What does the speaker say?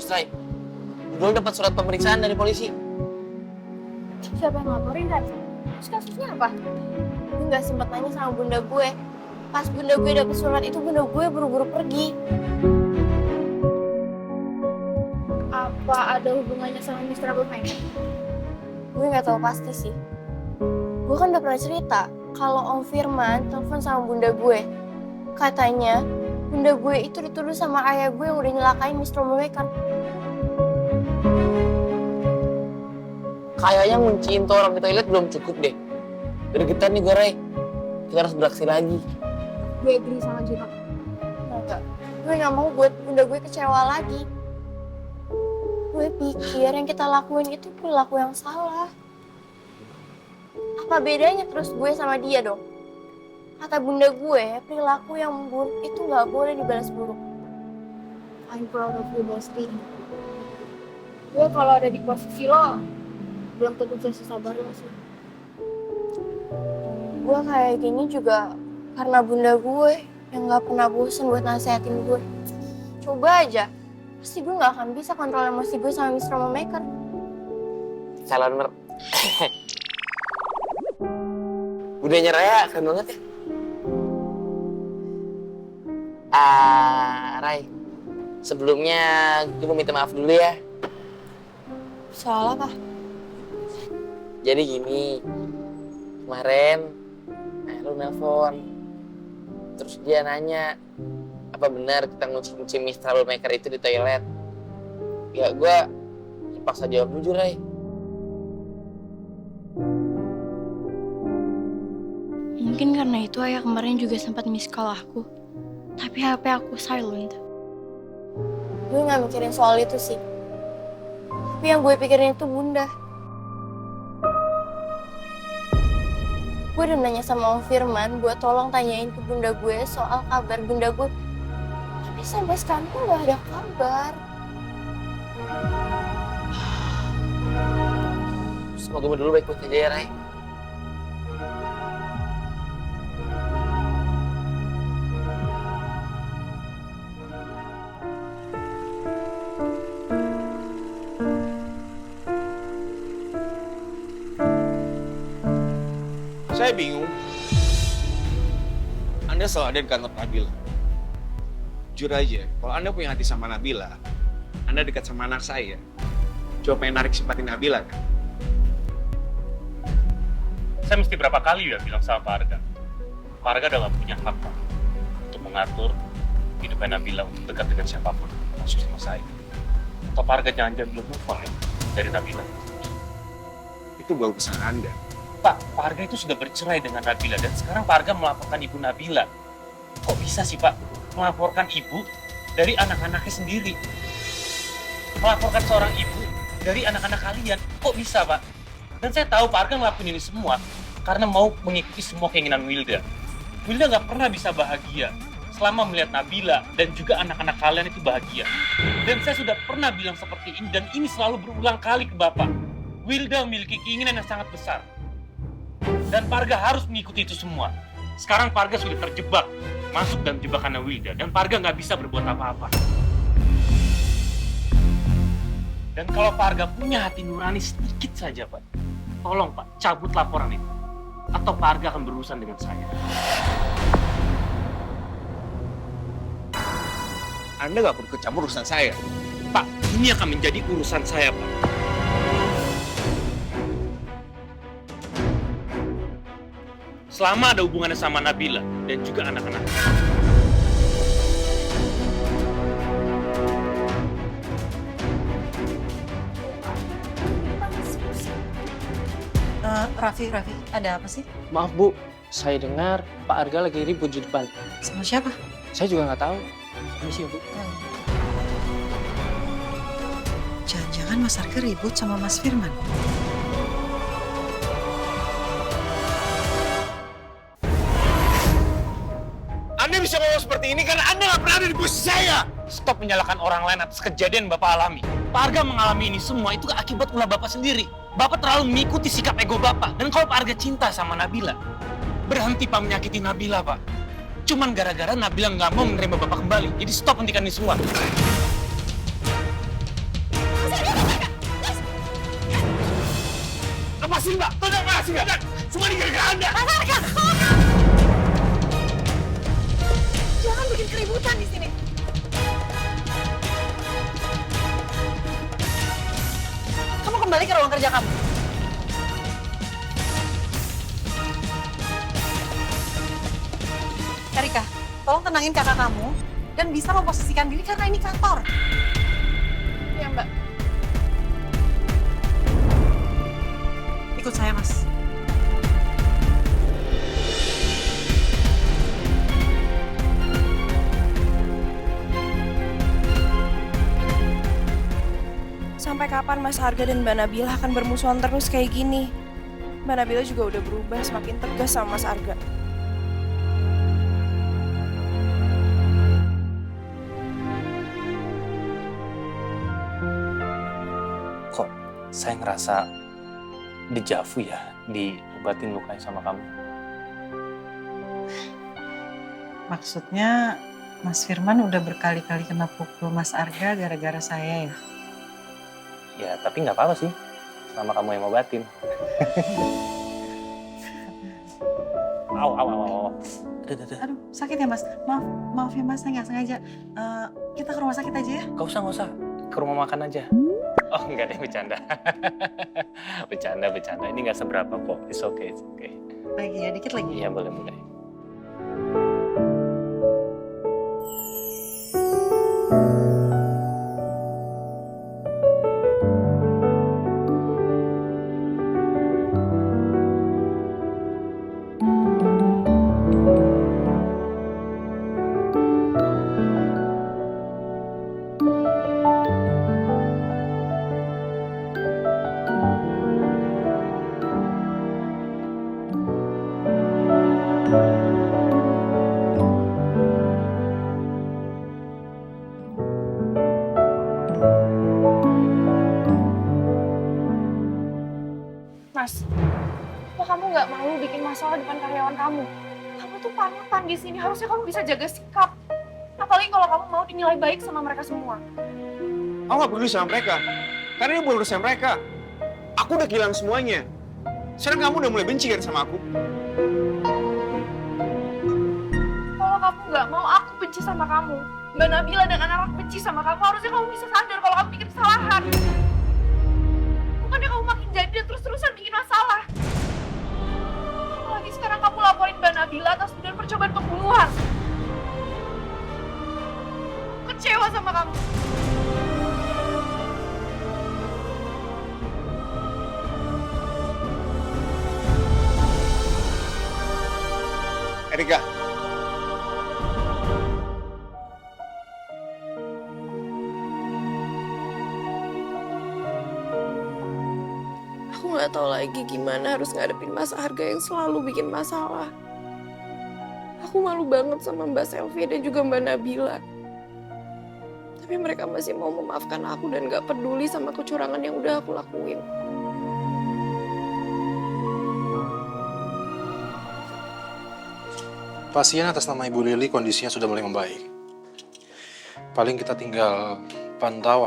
Ray. Budol dapat surat pemeriksaan dari polisi. Siapa yang laporin, Ran? Terus kasusnya apa? Gue gak sempet nanya sama bunda gue. Pas bunda gue dapet surat itu, bunda gue buru-buru pergi. Apa ada hubungannya sama Mr. Abumeng? Gue gak tahu pasti sih. Gue kan udah pernah cerita kalau Om Firman telepon sama bunda gue. Katanya, bunda gue itu dituduh sama ayah gue yang udah nyelakain Mr. Abumeng. Kayaknya ngunciin tuh orang di toilet belum cukup deh. Gregetan nih gue, Ray. Kita harus beraksi lagi. Gue agree sama Juno. Enggak. Gue gak mau buat bunda gue kecewa lagi. Gue pikir yang kita lakuin itu perilaku yang salah. Apa bedanya terus gue sama dia dong? Kata bunda gue, perilaku yang buruk itu gak boleh dibalas buruk. I'm proud of you, Bosti. Gue kalau ada di posisi lo, belum tentu bisa sabar lo sih. Gue kayak gini juga karena bunda gue yang gak pernah bosan buat nasehatin gue. Coba aja, pasti gue gak akan bisa kontrol emosi gue sama Mr. Homemaker. Calon Budenya Raya keren banget ya. Ray. Sebelumnya gue mau minta maaf dulu ya. Soal apa? Jadi gini, kemarin lu nelpon, terus dia nanya, apa benar kita ngunci Mr. Troublemaker itu di toilet? Ya gue terpaksa jawab jujur, Ray. Mungkin karena itu ayah kemarin juga sempat miss call aku. Tapi HP aku silent. Gue gak mikirin soal itu sih. Tapi yang gue pikirin itu bunda. Gue udah nanya sama Om Firman buat tolong tanyain ke bunda gue soal kabar bunda gue. Tapi sampai sekarang tuh gak ada kabar. Semoga dulu baik-baik aja ya, Ray. Saya bingung. Anda selalu ada di kantor Nabila. Jujur aja, kalau Anda punya hati sama Nabila, Anda dekat sama anak saya. Coba pengen narik simpati Nabila kan? Saya mesti berapa kali ya bilang sama Pak Arga. Pak Arga udah gak punya hak Pak, untuk mengatur hidupnya Nabila untuk dekat dengan siapapun, masuk sama saya. Atau Pak Arga jangan-jangan belum move on ya dari Nabila. Itu bukan pesan Anda. Pak Arga itu sudah bercerai dengan Nabila dan sekarang Pak Arga melaporkan ibu Nabila. Kok bisa sih Pak melaporkan ibu dari anak-anaknya sendiri? Melaporkan seorang ibu dari anak-anak kalian, kok bisa Pak? Dan saya tahu Pak Arga ngelakuin ini semua karena mau mengikuti semua keinginan Wilda. Wilda nggak pernah bisa bahagia selama melihat Nabila dan juga anak-anak kalian itu bahagia. Dan saya sudah pernah bilang seperti ini dan ini selalu berulang kali ke Bapak. Wilda memiliki keinginan yang sangat besar. Dan Parga harus mengikuti itu semua. Sekarang Parga sudah terjebak, masuk dalam jebakan Wilda, dan Parga nggak bisa berbuat apa-apa. Dan kalau Parga punya hati nurani sedikit saja, Pak, tolong Pak, cabut laporan itu. Atau Parga akan berurusan dengan saya. Anda nggak perlu kecampur urusan saya. Pak, ini akan menjadi urusan saya, Pak. Selama ada hubungannya sama Nabila dan juga anak-anak. Raffi, ada apa sih? Maaf Bu, saya dengar Pak Arga lagi ribut di depan. Sama siapa? Saya juga nggak tahu. Permisi ya Bu. Jangan-jangan Mas Arga ribut sama Mas Firman. Anda bisa ngomong seperti ini karena Anda nggak pernah ada di posisi saya. Stop menyalahkan orang lain atas kejadian Bapak alami. Pak Arga mengalami ini semua itu akibat ulah Bapak sendiri. Bapak terlalu mengikuti sikap ego Bapak. Dan kalau Pak Arga cinta sama Nabila, berhenti Pak menyakiti Nabila, Pak. Cuman gara-gara Nabila nggak mau menerima Bapak kembali. Jadi stop hentikan ini semua. lepasin, Mbak! Tolong lepasin, Mbak! Semua ini gara-gara Anda! Mas Arga, jangan bikin keributan di sini. Kamu kembali ke ruang kerja kamu. Erika, tolong tenangin kakak kamu dan bisa memposisikan diri karena ini kantor. Ya Mbak. Ikut saya, Mas. Sampai kapan Mas Arga dan Mbak Nabila akan bermusuhan terus kayak gini? Mbak Nabila juga udah berubah semakin tegas sama Mas Arga. Kok saya ngerasa dejavu ya diobatin lukanya sama kamu? Maksudnya Mas Firman udah berkali-kali kena pukul Mas Arga gara-gara saya ya? Ya, tapi nggak apa-apa sih. Selama kamu yang ngobatin. Au. Udah. Aduh, sakit ya Mas? Maaf ya Mas, saya nggak sengaja. Kita ke rumah sakit aja ya? Nggak usah. Ke rumah makan aja. Oh, enggak deh, bercanda. bercanda. Ini nggak seberapa kok. It's okay. Lagi ya, dikit lagi. Iya, boleh. Mas, kok kamu nggak malu bikin masalah depan karyawan kamu? Kamu tuh panutan di sini, harusnya kamu bisa jaga sikap. Apalagi kalau kamu mau dinilai baik sama mereka semua. Aku nggak peduli sama mereka. Karena ini bukan urusan mereka. Aku udah kehilangan semuanya. Sekarang kamu udah mulai benci kan sama aku? Kalau kamu nggak mau aku benci sama kamu, Mbak Nabila dan anak-anak benci sama kamu, harusnya kamu bisa sadar kalau kamu bikin kesalahan. Bukannya kamu makin jadi dan terus-terusan bikin masalah. Apalagi sekarang kamu laporin Mbak Nabila atas tuduhan percobaan pembunuhan. Aku kecewa sama kamu. Erika, Aku nggak tahu lagi gimana harus ngadepin Mas Arga yang selalu bikin masalah. Aku malu banget sama Mbak Selvi dan juga Mbak Nabila. Tapi mereka masih mau memaafkan aku dan gak peduli sama kecurangan yang udah aku lakuin. Pasien atas nama Ibu Lili kondisinya sudah mulai membaik. Paling kita tinggal pantau